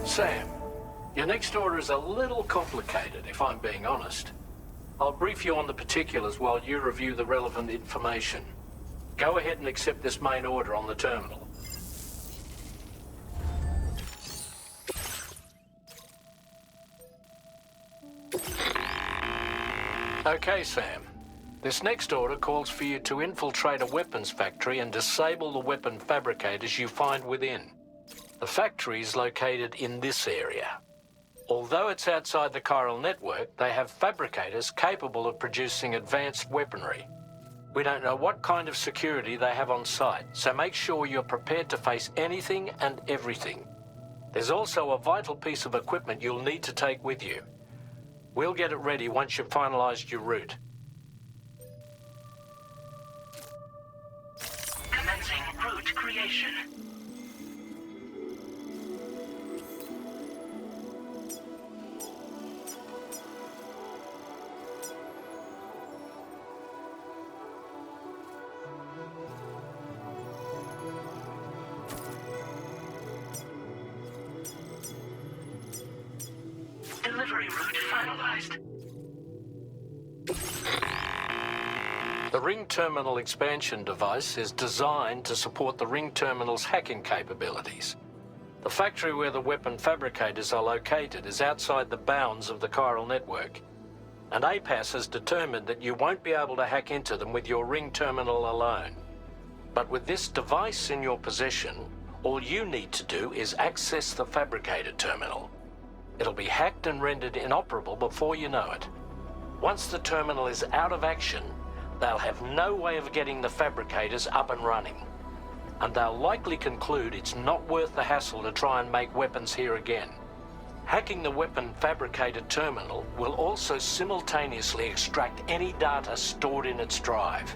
Sam, your next order is a little complicated, if I'm being honest. I'll brief you on the particulars while you review the relevant information. Go ahead and accept this main order on the terminal. Okay, Sam. This next order calls for you to infiltrate a weapons factory and disable the weapon fabricators you find within. The factory is located in this area. Although it's outside the Chiral network, they have fabricators capable of producing advanced weaponry. We don't know what kind of security they have on site, so make sure you're prepared to face anything and everything. There's also a vital piece of equipment you'll need to take with you. We'll get it ready once you've finalized your route. Commencing route creation. Delivery route finalized. The Ring Terminal expansion device is designed to support the Ring Terminal's hacking capabilities. The factory where the weapon fabricators are located is outside the bounds of the Chiral network, and APAS has determined that you won't be able to hack into them with your Ring Terminal alone. But with this device in your possession, all you need to do is access the fabricator terminal. It'll be hacked and rendered inoperable before you know it. Once the terminal is out of action, they'll have no way of getting the fabricators up and running. And they'll likely conclude it's not worth the hassle to try and make weapons here again. Hacking the weapon fabricator terminal will also simultaneously extract any data stored in its drive.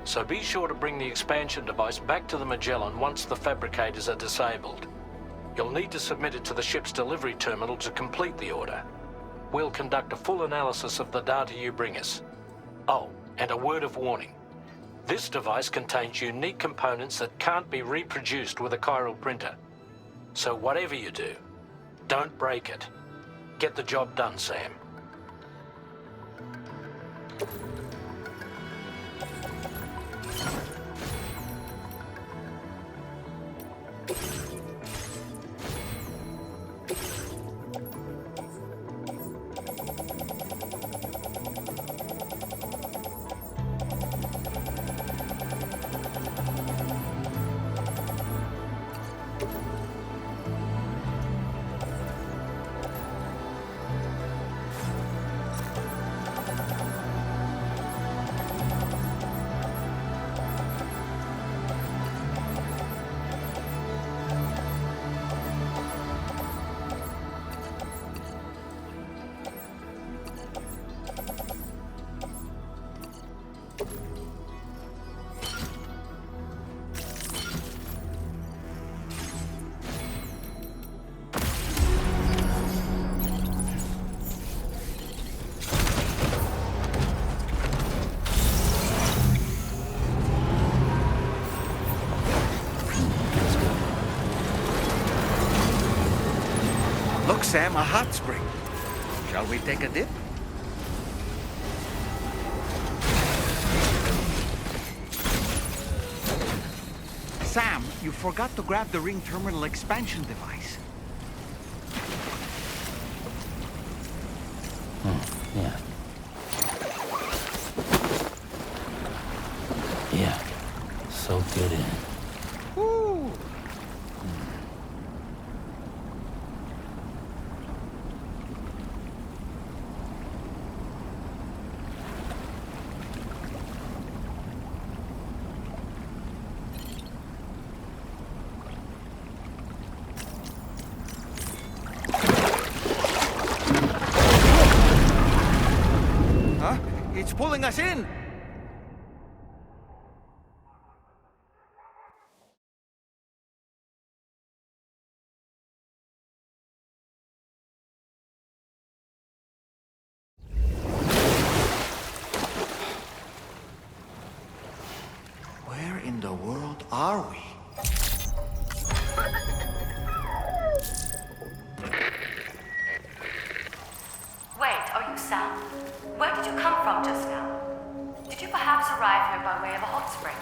So be sure to bring the expansion device back to the Magellan once the fabricators are disabled. You'll need to submit it to the ship's delivery terminal to complete the order. We'll conduct a full analysis of the data you bring us. Oh, and a word of warning. This device contains unique components that can't be reproduced with a chiral printer. So whatever you do, don't break it. Get the job done, Sam. Look, Sam, a hot spring. Shall we take a dip? Sam, you forgot to grab the Ring Terminal expansion device. Yeah. Yeah. Soak it in. Woo! It's pulling us in! Where in the world are we? Did you perhaps arrive here by way of a hot spring?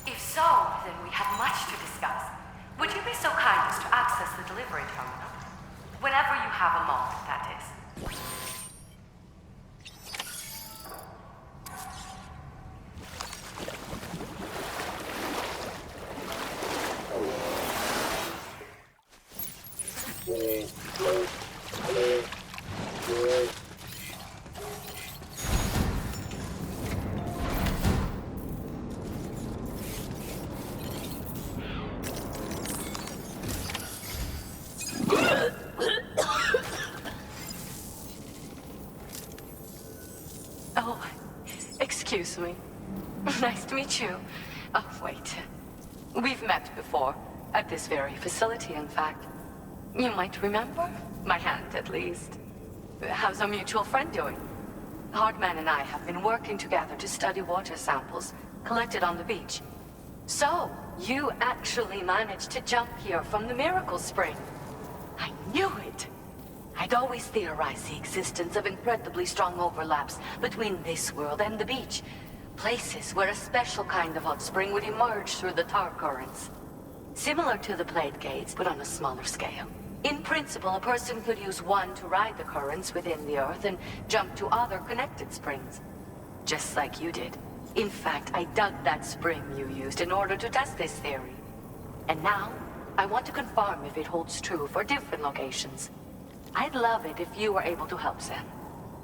If so, then we have much to discuss. Would you be so kind as to access the delivery terminal? Whenever you have a moment, that is. Oh, excuse me. Nice to meet you. Oh, wait. We've met before. At this very facility, in fact. You might remember? My hand, at least. How's our mutual friend doing? Hardman and I have been working together to study water samples collected on the beach. So, you actually managed to jump here from the Miracle Spring. I knew it! I'd always theorized the existence of incredibly strong overlaps between this world and the beach. Places where a special kind of hot spring would emerge through the tar currents. Similar to the plate gates, but on a smaller scale. In principle, a person could use one to ride the currents within the Earth and jump to other connected springs. Just like you did. In fact, I dug that spring you used in order to test this theory. And now, I want to confirm if it holds true for different locations. I'd love it if you were able to help, Sam.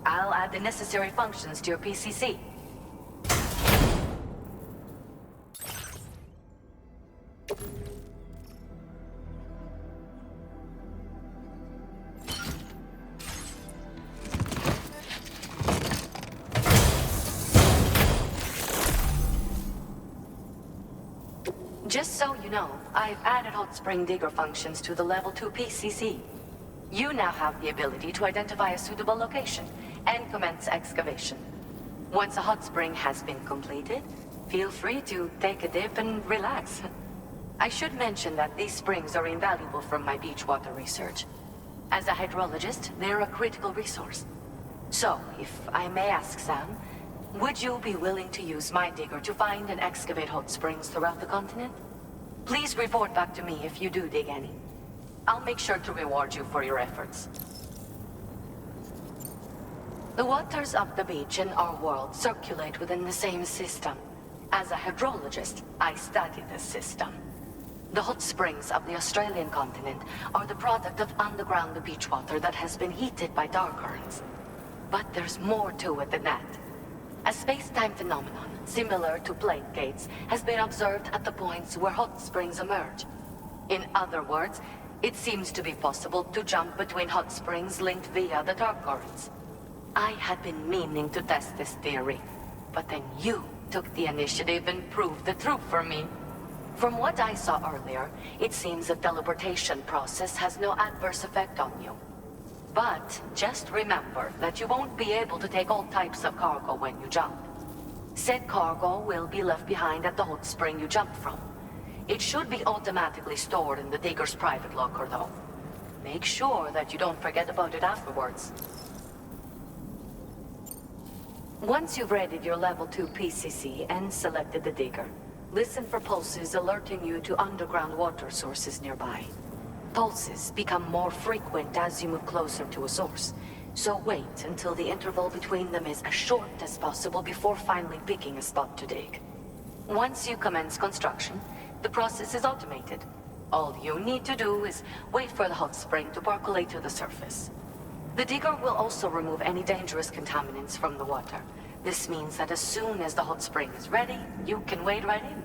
I'll add the necessary functions to your PCC. Just so you know, I've added hot spring digger functions to the level 2 PCC. You now have the ability to identify a suitable location and commence excavation. Once a hot spring has been completed, feel free to take a dip and relax. I should mention that these springs are invaluable from my beach water research. As a hydrologist, they're a critical resource. So, if I may ask, Sam, would you be willing to use my digger to find and excavate hot springs throughout the continent? Please report back to me if you do dig any. I'll make sure to reward you for your efforts. The waters of the beach and our world circulate within the same system. As a hydrologist, I study this system. The hot springs of the Australian continent are the product of underground beach water that has been heated by tar currents. But there's more to it than that. A space-time phenomenon, similar to plate gates, has been observed at the points where hot springs emerge. In other words, it seems to be possible to jump between hot springs linked via the tar currents. I had been meaning to test this theory, but then you took the initiative and proved the truth for me. From what I saw earlier, it seems the teleportation process has no adverse effect on you. But just remember that you won't be able to take all types of cargo when you jump. Said cargo will be left behind at the hot spring you jumped from. It should be automatically stored in the digger's private locker, though. Make sure that you don't forget about it afterwards. Once you've readied your level 2 PCC and selected the digger, listen for pulses alerting you to underground water sources nearby. Pulses become more frequent as you move closer to a source, so wait until the interval between them is as short as possible before finally picking a spot to dig. Once you commence construction, the process is automated. All you need to do is wait for the hot spring to percolate to the surface. The digger will also remove any dangerous contaminants from the water. This means that as soon as the hot spring is ready, you can wade right in.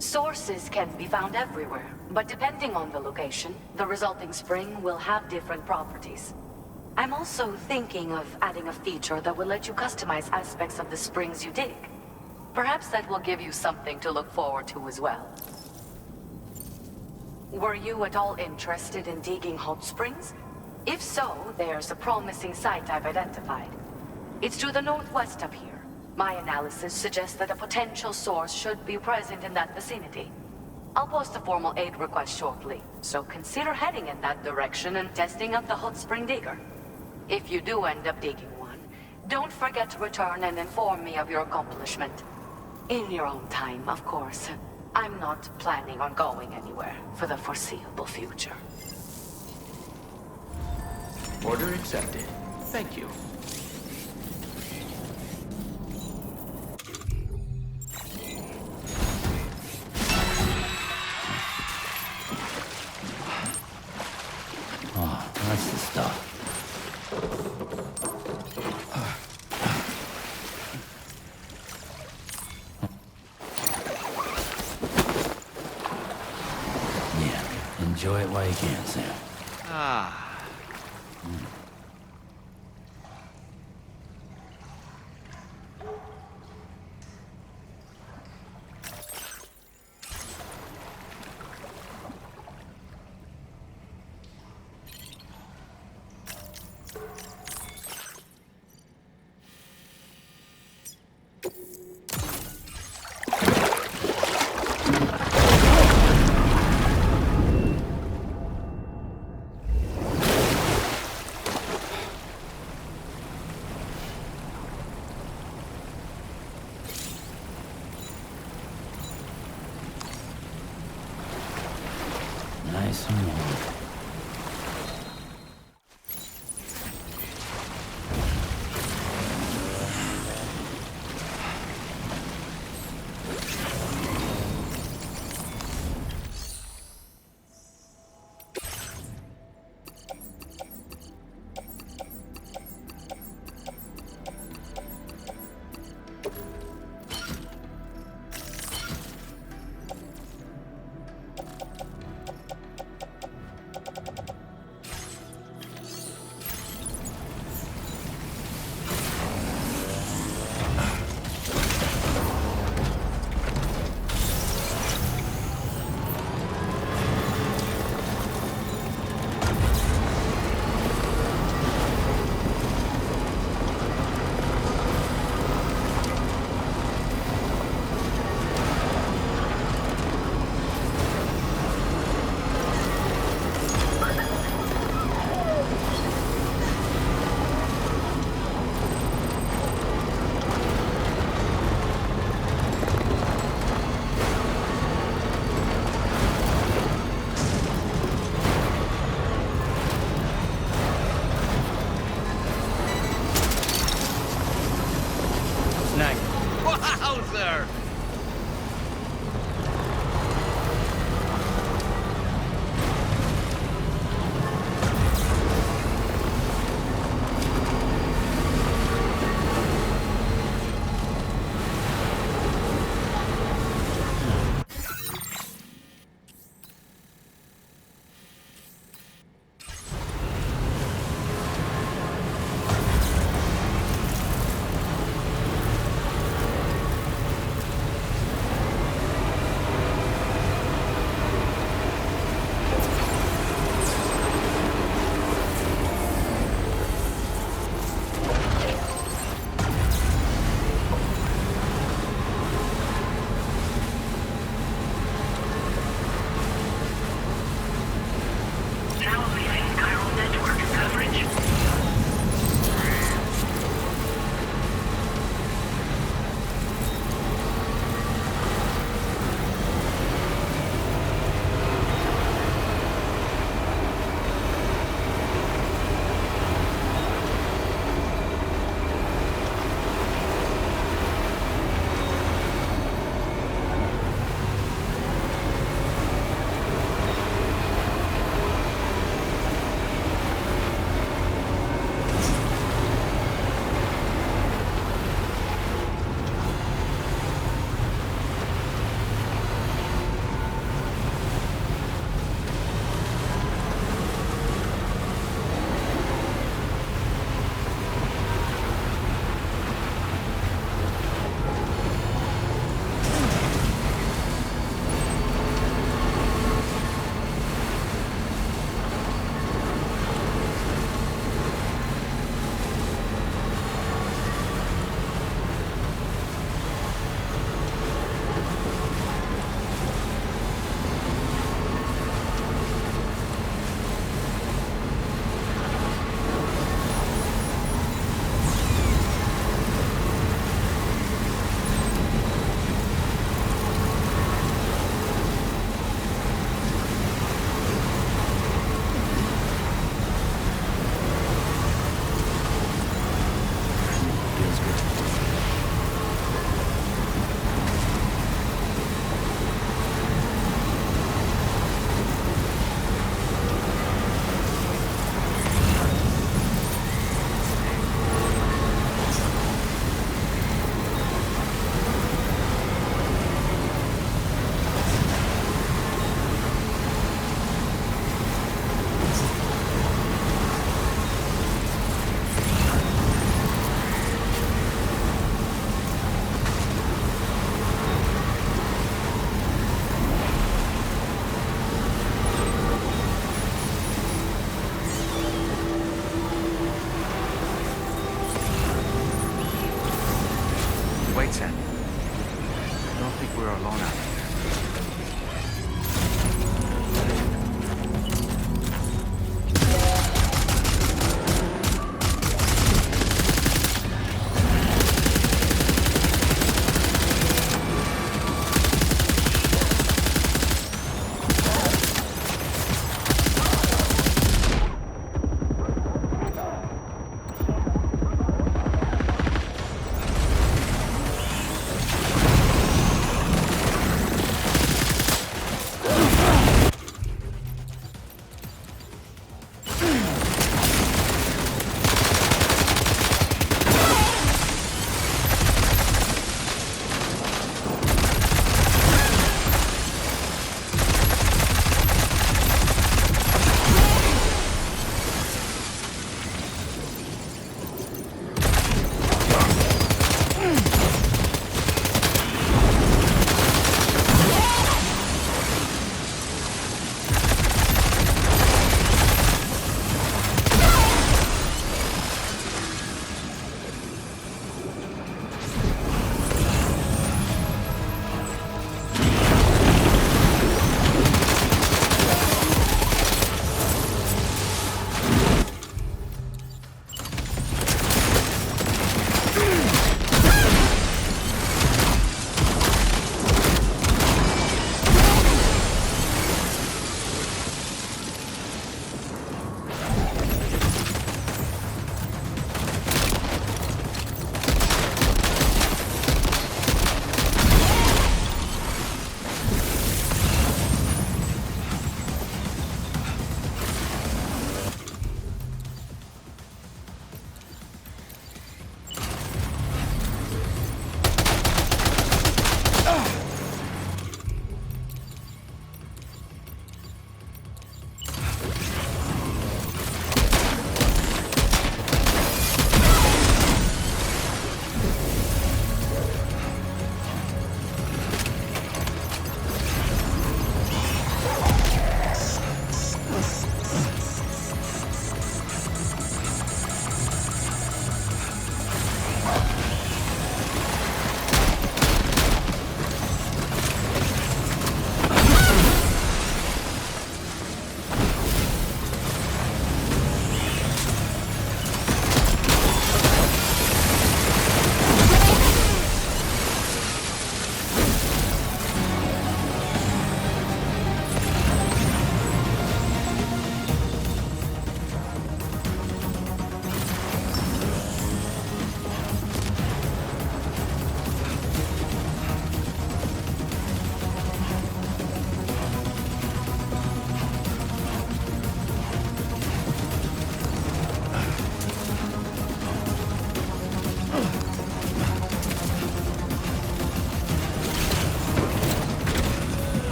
Sources can be found everywhere, but depending on the location, the resulting spring will have different properties. I'm also thinking of adding a feature that will let you customize aspects of the springs you dig. Perhaps that will give you something to look forward to as well. Were you at all interested in digging hot springs? If so, there's a promising site I've identified. It's to the northwest of here. My analysis suggests that a potential source should be present in that vicinity. I'll post a formal aid request shortly, so consider heading in that direction and testing out the hot spring digger. If you do end up digging one, Don't forget to return and inform me of your accomplishment. In your own time, of course. I'm not planning on going anywhere for the foreseeable future. Order accepted. Thank you. Oh, that's the stuff. Yeah, enjoy it while you can, Sam. Ah. Nice and warm. Wowzer! don't think we're alone out here.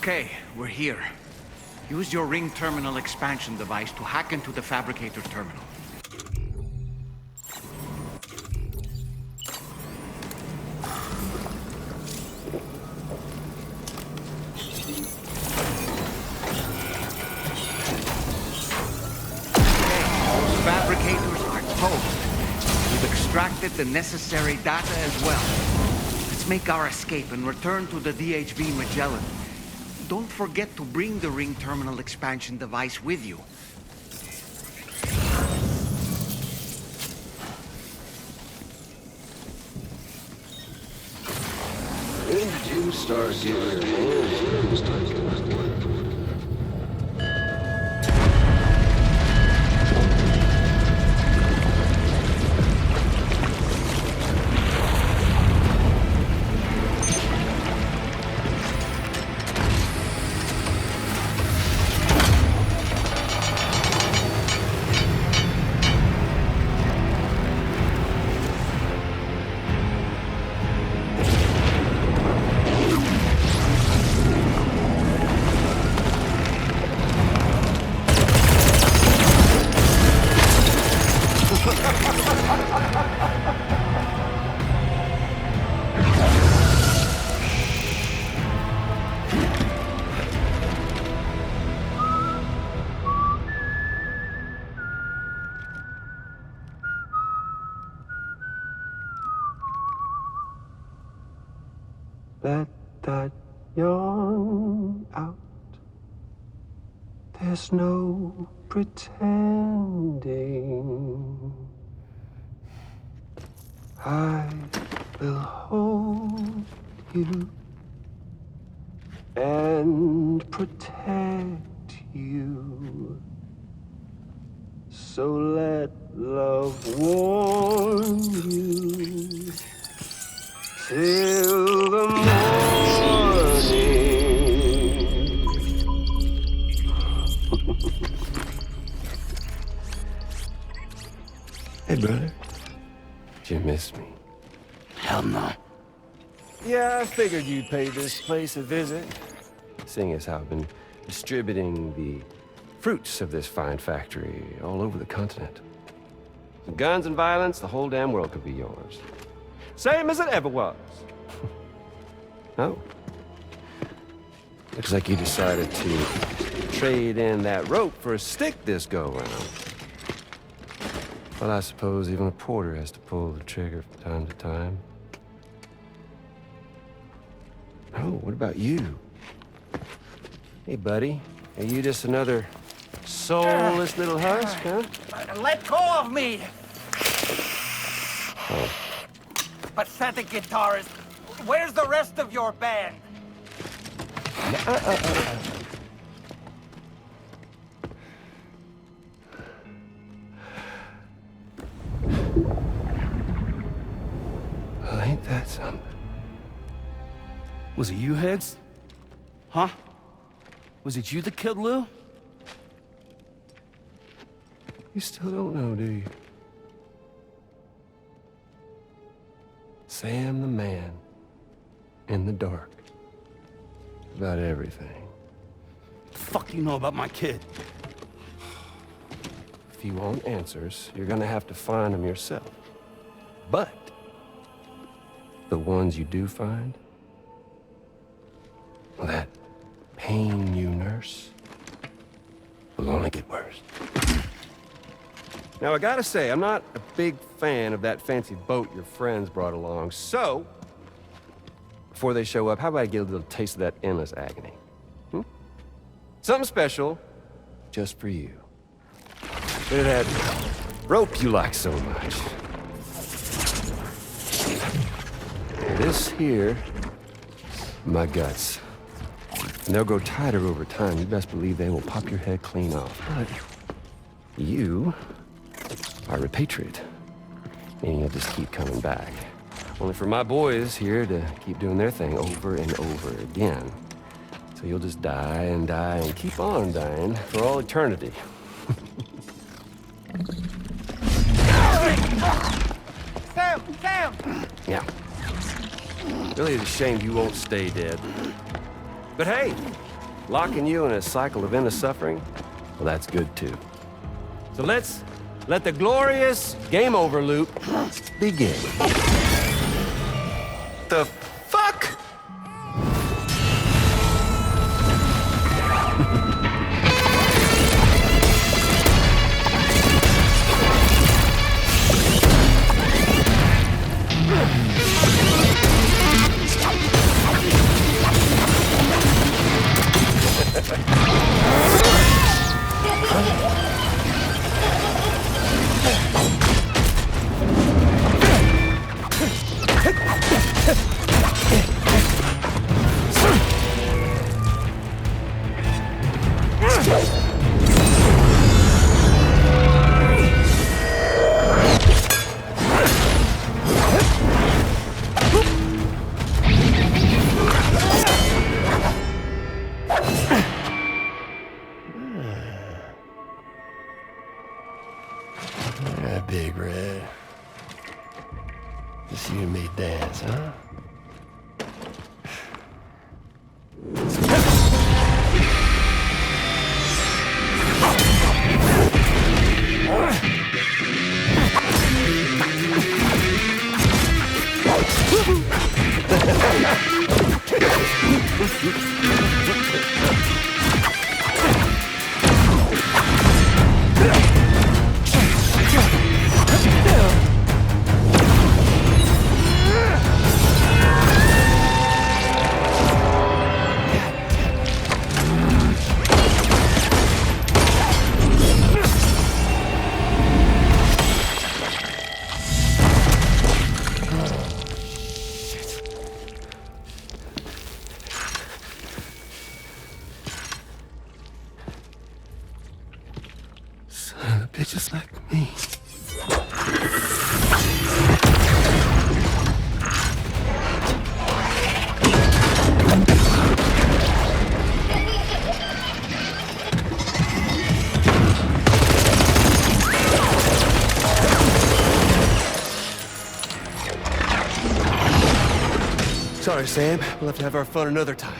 Okay, we're here. Use your ring terminal expansion device to hack into the fabricator terminal. Those fabricators are toast. We've extracted the necessary data as well. Let's make our escape and return to the DHV Magellan. Don't forget to bring the ring terminal expansion device with you. When did you start getting your hands on this? Let that yawn out. There's no pretending. I will hold you and protect you. So let love warm you till the morning. Hey, brother. Did you miss me? Hell no. Yeah, I figured you'd pay this place a visit, seeing as how I've been distributing the fruits of this fine factory all over the continent. Some guns and violence, the whole damn world could be yours. Same as it ever was. Oh. Looks like you decided to trade in that rope for a stick this go-round. Well, I suppose even a porter has to pull the trigger from time to time. Oh, what about you? Hey, buddy. Are you just another soulless little husk, huh? Let go of me! Oh. Pathetic guitarist. Where's the rest of your band? Well, ain't that something? Was it you, Heads? Huh? Was it you that killed Lou? You still don't know, do you? Sam the man. In the dark. About everything. The fuck do you know about my kid? If you want answers, you're gonna have to find them yourself. But the ones you do find, well, that pain you nurse will only get worse. Now, I gotta say, I'm not a big fan of that fancy boat your friends brought along, so before they show up, how about I get a little taste of that endless agony? Something special just for you. Bit of that rope you like so much. This here, my guts. And they'll grow tighter over time. You best believe they will pop your head clean off. But you are a patriot, meaning you'll just keep coming back. Only for my boys here to keep doing their thing over and over again. So you'll just die and die and keep on dying for all eternity. Sam! Yeah. Really, it's a shame you won't stay dead. But hey, locking you in a cycle of endless suffering, well, that's good too. So let's let the glorious game over loop begin. The fuck? Big Red. Just you and me dance, huh? Bitches like me. Sorry, Sam. We'll have to have our fun another time.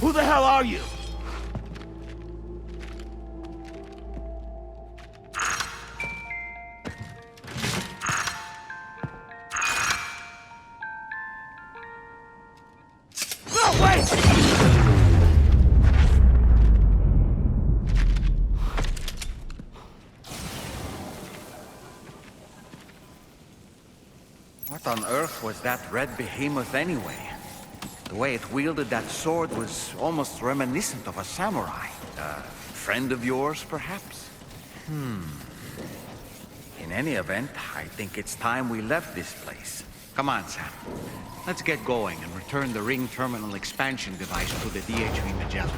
Who the hell are you? No, wait! What on earth was that red behemoth anyway? The way it wielded that sword was almost reminiscent of a samurai. A friend of yours, perhaps? In any event, I think it's time we left this place. Come on, Sam. Let's get going and return the ring terminal expansion device to the DHV Magellan.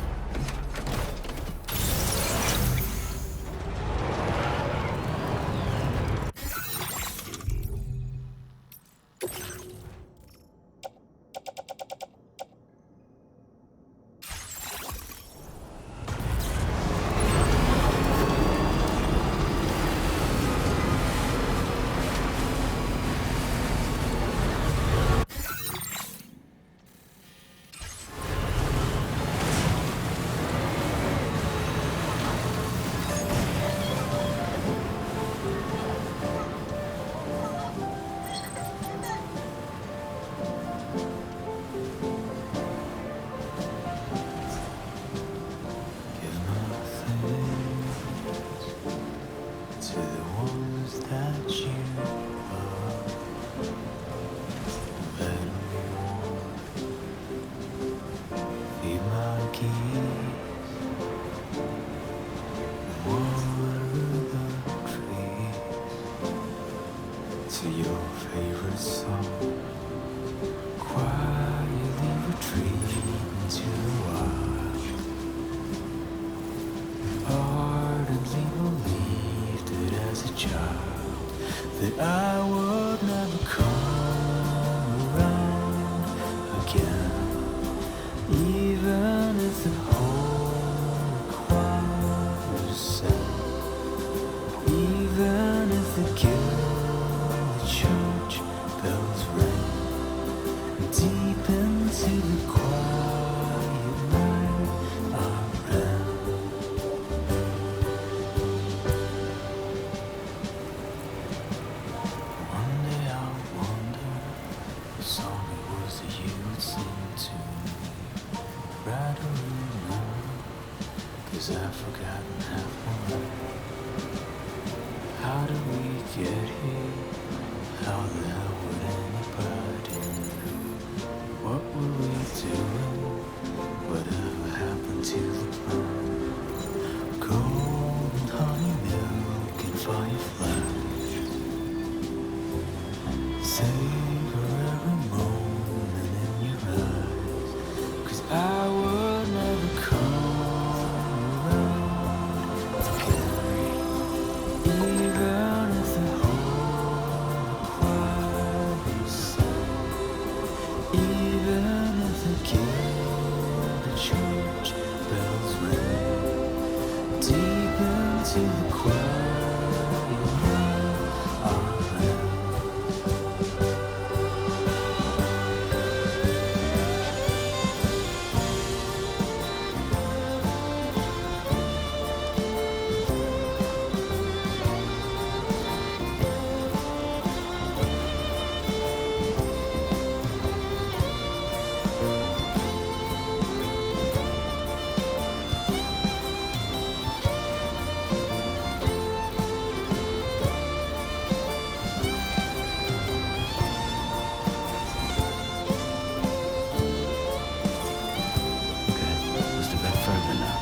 be my keys. Water the trees to your favorite song. Quietly retreat into the wild. Ardently believed it as a child that I would never come around again, even if the whole choir sang, even if the guild church bells rang. Deep into the quiet night I ran. One day I'll wonder what song it was that you would sing to me. Right or wrong, 'cause I've forgotten half one. How did we get here? How the hell would anybody know? What were we doing? Whatever happened to the plan? Gold and honey milk and fireflies. Savor every moment in your eyes, 'cause I would never come around again, even if the whole choir sang. Even if the guild, the church bells ring, deep into the quiet night I ran. Okay, just a bit further now.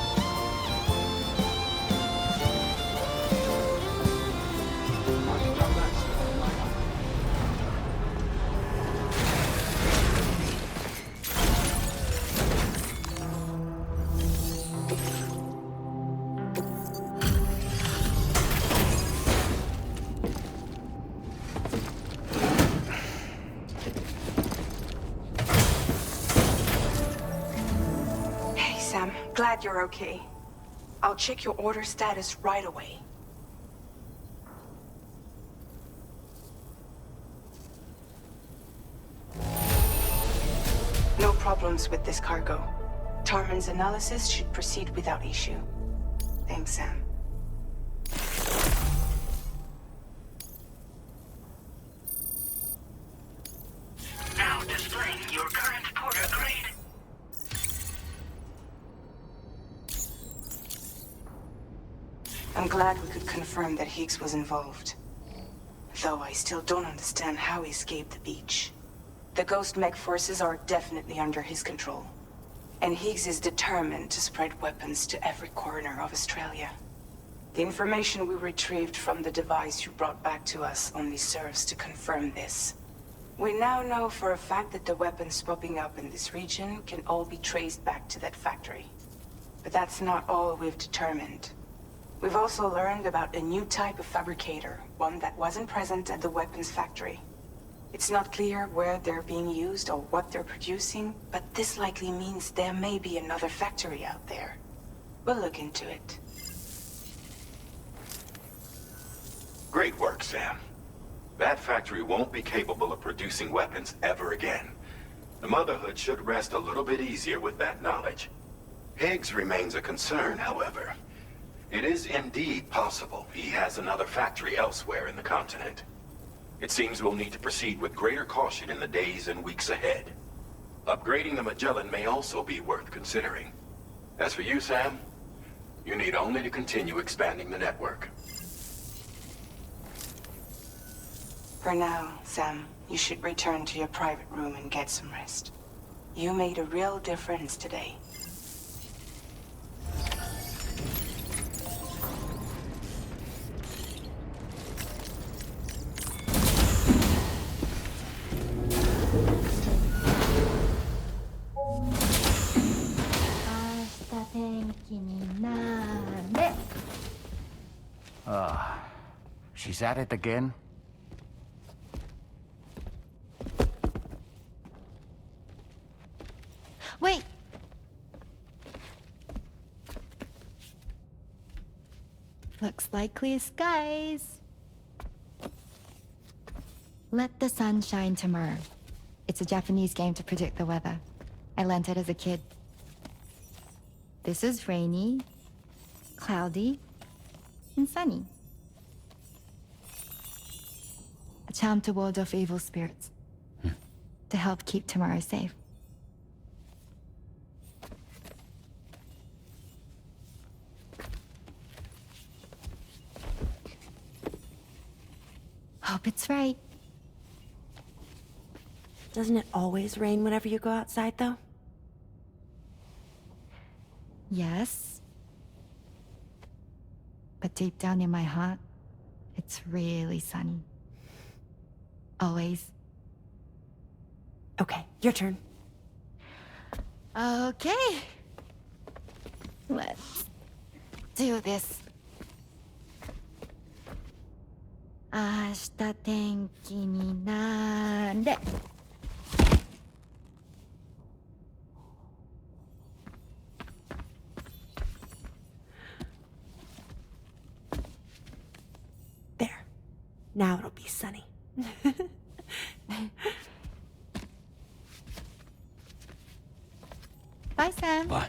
Hey, Sam. Glad you're okay. I'll check your order status right away. No problems with this cargo. Tarman's analysis should proceed without issue. Thanks, Sam. Now displaying your current porter grade. I'm glad we could confirm that Higgs was involved. Though I still don't understand how he escaped the beach. The Ghost Mech forces are definitely under his control. And Higgs is determined to spread weapons to every corner of Australia. The information we retrieved from the device you brought back to us only serves to confirm this. We now know for a fact that the weapons popping up in this region can all be traced back to that factory. But that's not all we've determined. We've also learned about a new type of fabricator, one that wasn't present at the weapons factory. It's not clear where they're being used or what they're producing, but this likely means there may be another factory out there. We'll look into it. Great work, Sam. That factory won't be capable of producing weapons ever again. The Motherhood should rest a little bit easier with that knowledge. Higgs remains a concern, however. It is indeed possible he has another factory elsewhere in the continent. It seems we'll need to proceed with greater caution in the days and weeks ahead. Upgrading the Magellan may also be worth considering. As for you, Sam, you need only to continue expanding the network. For now, Sam, you should return to your private room and get some rest. You made a real difference today. She's at it again? Wait! Looks like clear skies. Let the sun shine tomorrow. It's a Japanese game to predict the weather. I learned it as a kid. This is rainy, cloudy, and sunny. A charm to ward off evil spirits. To help keep tomorrow safe. Hope it's right. Doesn't it always rain whenever you go outside, though? Yes. But deep down in my heart, it's really sunny. Always. Okay, your turn. Okay. Let's do this. 明日天気になれ。There. Now it'll be sunny. Bye, Sam. Bye.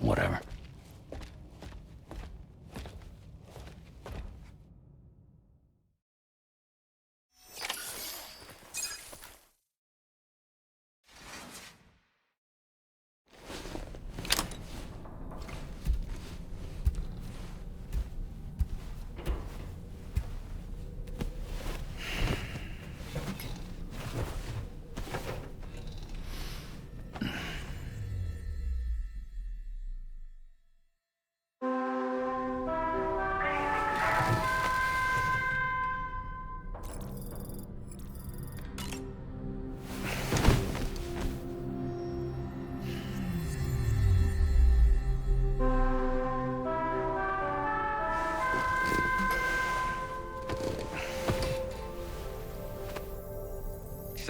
Whatever.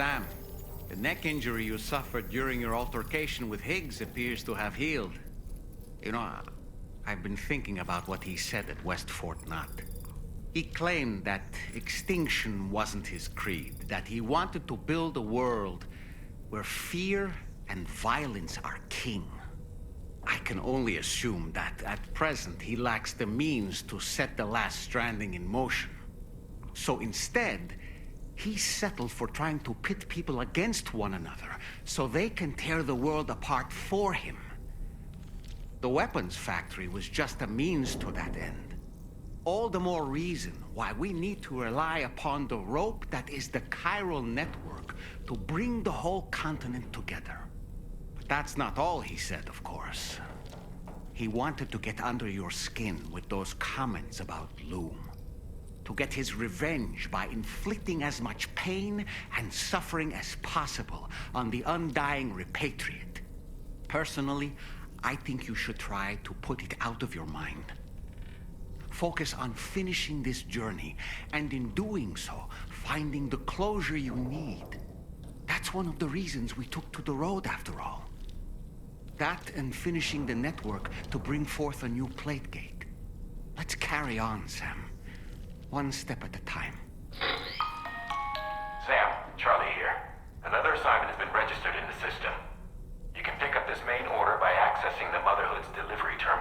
Sam, the neck injury you suffered during your altercation with Higgs appears to have healed. You know, I've been thinking about what he said at West Fort Knot. He claimed that extinction wasn't his creed, that he wanted to build a world where fear and violence are king. I can only assume that at present he lacks the means to set the last Stranding in motion. So instead, he settled for trying to pit people against one another so they can tear the world apart for him. The weapons factory was just a means to that end. All the more reason why we need to rely upon the rope that is the chiral network to bring the whole continent together. But that's not all he said, of course. He wanted to get under your skin with those comments about Loom. To get his revenge by inflicting as much pain and suffering as possible on the undying repatriate. Personally, I think you should try to put it out of your mind. Focus on finishing this journey, and in doing so, finding the closure you need. That's one of the reasons we took to the road, after all. That and finishing the network to bring forth a new plate gate. Let's carry on, Sam. One step at a time. Sam, Charlie here. Another assignment has been registered in the system. You can pick up this main order by accessing the Motherhood's delivery terminal.